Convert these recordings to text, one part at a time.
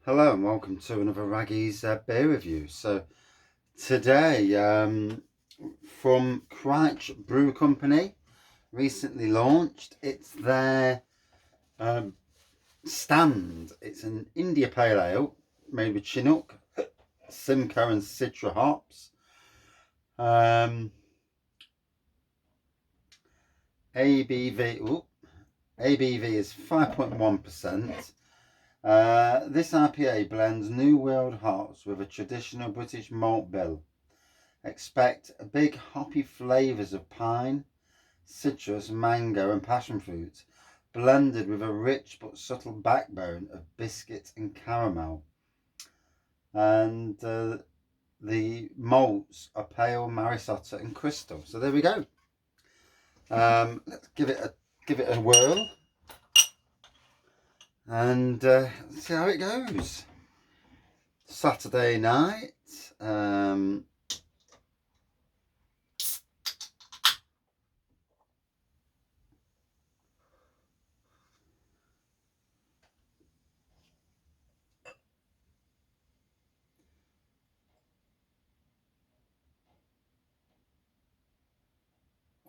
Hello and welcome to another Raggy's beer review. So today, from Crich Brew Company, recently launched. It's their stand. It's an India Pale Ale made with Chinook, Simcoe and Citra hops. ABV is 5.1%. This IPA blends New World hops with a traditional British malt bill. Expect big hoppy flavours of pine, citrus, mango and passion fruit, blended with a rich but subtle backbone of biscuit and caramel. And the malts are pale, Marisotta and crystal. So there we go. Let's give it a whirl and see how it goes. Saturday night.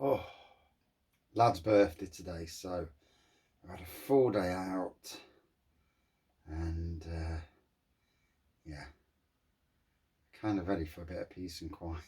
Oh, lad's birthday today, so I had a full day out, and yeah, kind of ready for a bit of peace and quiet.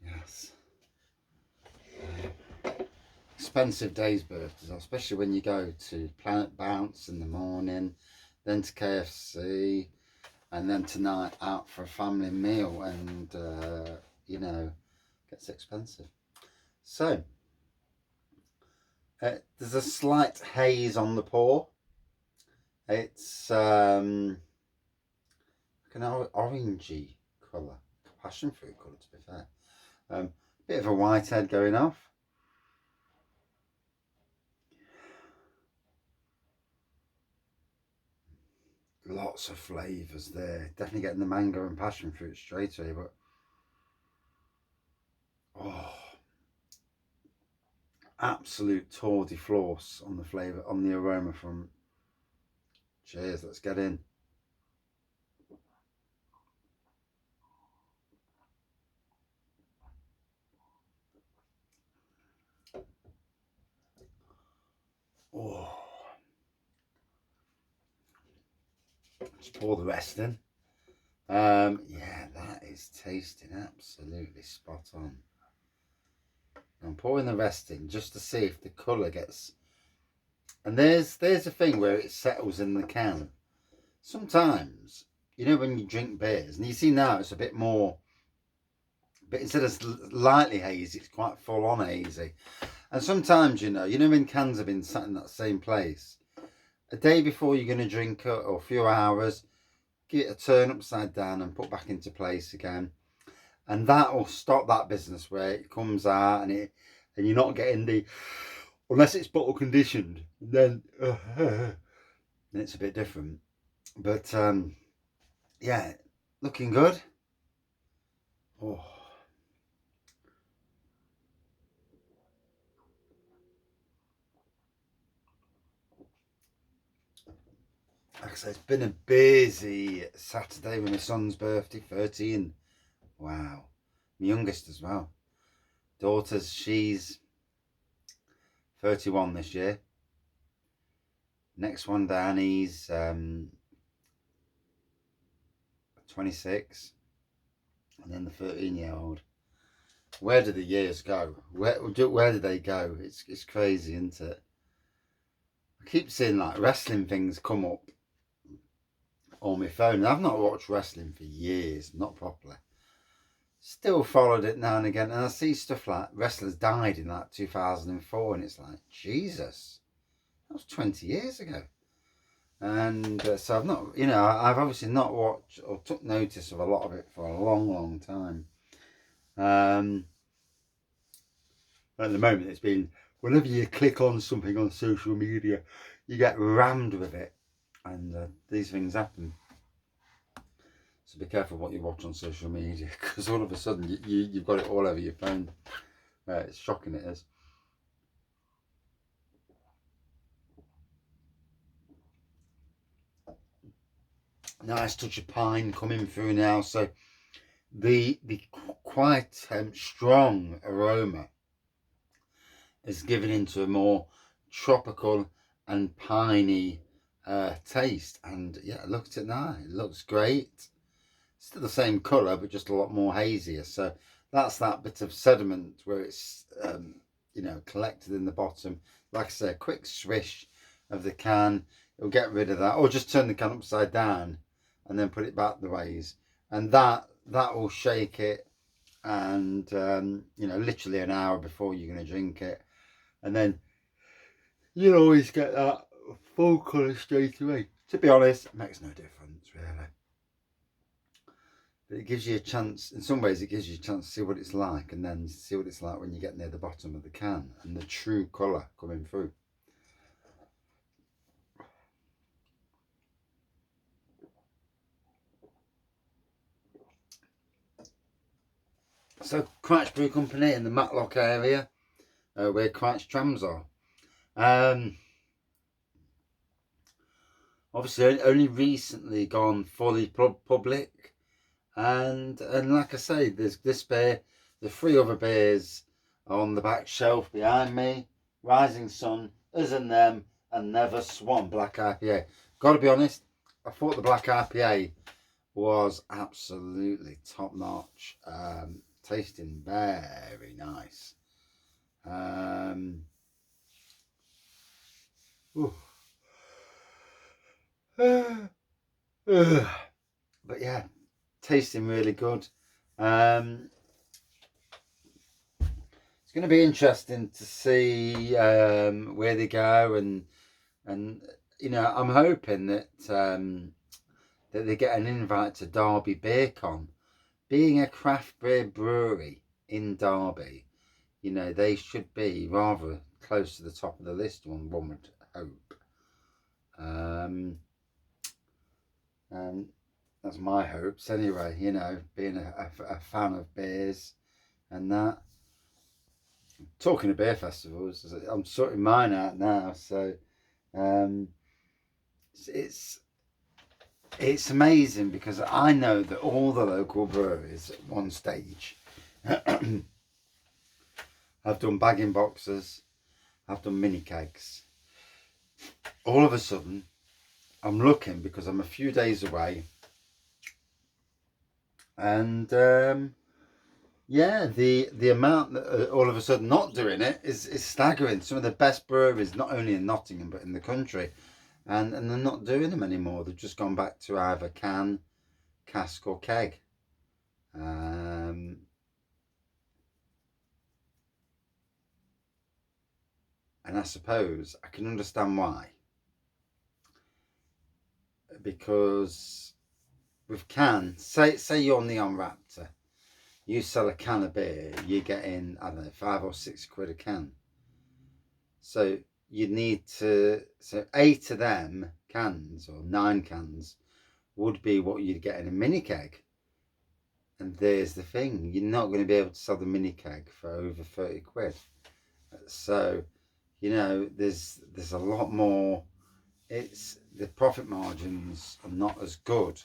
Yes. Expensive days birthdays, especially when you go to Planet Bounce in the morning, then to KFC, and then tonight out for a family meal, and you know, gets expensive. So there's a slight haze on the pour. It's like an orangey colour, passion fruit colour to be fair. Bit of a white head going off. Lots of flavours there. Definitely getting the mango and passion fruit straight away, but oh, absolute tour de force on the flavour, on the aroma from. Cheers, let's get in. Oh, just pour the rest in. Yeah, that is tasting absolutely spot on. I'm pouring the rest in just to see if the colour gets. And there's a thing where it settles in the can. Sometimes, you know, when you drink beers, and you see now it's a bit more, but instead of lightly hazy, it's quite full on hazy. And sometimes, you know when cans have been sat in that same place, a day before you're going to drink it, or a few hours, give it a turn upside down and put back into place again. And that will stop that business where it comes out and you're not getting the, unless it's bottle conditioned, then it's a bit different. But yeah, looking good. Oh. Like I said, it's been a busy Saturday with my son's birthday, 13. Wow. My youngest as well. Daughter's, she's 31 this year. Next one down, he's 26. And then the 13-year-old. Where do the years go? Where do they go? It's crazy, isn't it? I keep seeing like wrestling things come up on my phone. I've not watched wrestling for years, not properly. Still followed it now and again, and I see stuff like wrestlers died in like 2004, and it's like, Jesus, that was 20 years ago. And so I've not, I've obviously not watched or took notice of a lot of it for a long, long time. At the moment, it's been, whenever you click on something on social media, you get rammed with it, and these things happen. So be careful what you watch on social media, because all of a sudden you've got it all over your phone. It's shocking, it is. Nice touch of pine coming through now. So the quite strong aroma is given into a more tropical and piney taste. And yeah, look at it now. It looks great. Still the same colour, but just a lot more hazier. So that's that bit of sediment where it's you know, collected in the bottom. Like I say, a quick swish of the can, it'll get rid of that, or just turn the can upside down and then put it back the ways, and that will shake it, and you know, literally an hour before you're going to drink it, and then you'll always get that full colour straight away. To be honest, it makes no difference really. But it gives you a chance, in some ways it gives you a chance to see what it's like, and then see what it's like when you get near the bottom of the can and the true colour coming through. So Crich Brew Company in the Matlock area, where Crich trams are. Obviously only recently gone fully public, and like I say, there's this beer, the 3 other beers are on the back shelf behind me: Rising Sun, Us and Them, and Never Swan Black IPA. Gotta be honest, I thought the Black IPA was absolutely top notch, tasting very nice. But yeah, tasting really good. It's going to be interesting to see where they go, and you know, I'm hoping that that they get an invite to Derby Beer Con. Being a craft beer brewery in Derby, you know, they should be rather close to the top of the list, one would hope. That's my hopes anyway, you know, being a fan of beers and that. Talking of beer festivals, I'm sorting mine out now, so it's amazing, because I know that all the local breweries at one stage have done bagging boxes, have done mini kegs. All of a sudden, I'm looking, because I'm a few days away, and yeah, the amount that all of a sudden not doing it is staggering. Some of the best breweries, not only in Nottingham but in the country, and they're not doing them anymore. They've just gone back to either can, cask, or keg. And I suppose I can understand why, because with can, say you're Neon Raptor, you sell a can of beer, you're getting, I don't know, 5 or 6 quid a can. So you need to, so 8 of them cans, or 9 cans, would be what you'd get in a mini keg. And there's the thing, you're not going to be able to sell the mini keg for over 30 quid. So, you know, there's a lot more, it's, the profit margins are not as good.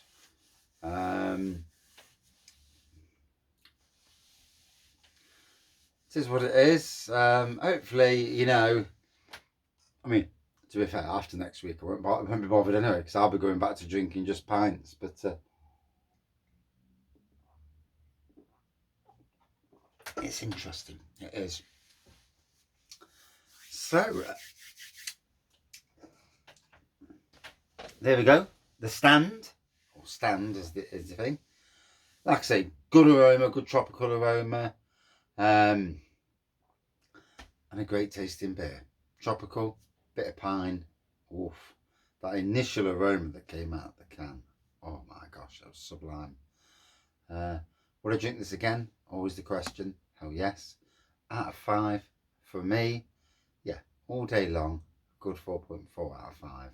It is what it is. Hopefully, you know, I mean, to be fair, after next week I won't be bothered anyway, because I'll be going back to drinking just pints. But it's interesting. It is. So there we go. The stand, or stand is the thing. Like I say, good aroma, good tropical aroma, and a great tasting beer. Tropical, bit of pine. Oof. That initial aroma that came out of the can. Oh my gosh, that was sublime. Would I drink this again? Always the question. Hell yes. Out of 5 for me, yeah, all day long, good 4.4 out of 5.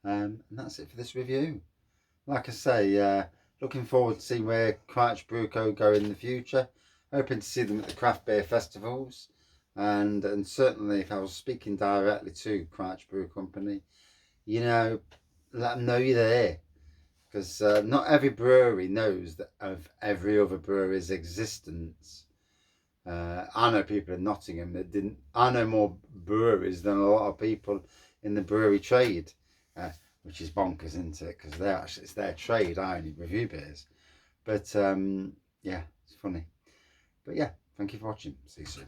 And that's it for this review. Like I say, looking forward to seeing where Crich Brew Co go in the future. Hoping to see them at the craft beer festivals, and certainly if I was speaking directly to Crich Brew Company, you know, let them know you're there. because not every brewery knows that of every other brewery's existence. I know people in Nottingham that didn't. I know more breweries than a lot of people in the brewery trade, which is bonkers, isn't it? Because it's their trade. I only review beers, but yeah, it's funny. But yeah, thank you for watching. See you soon.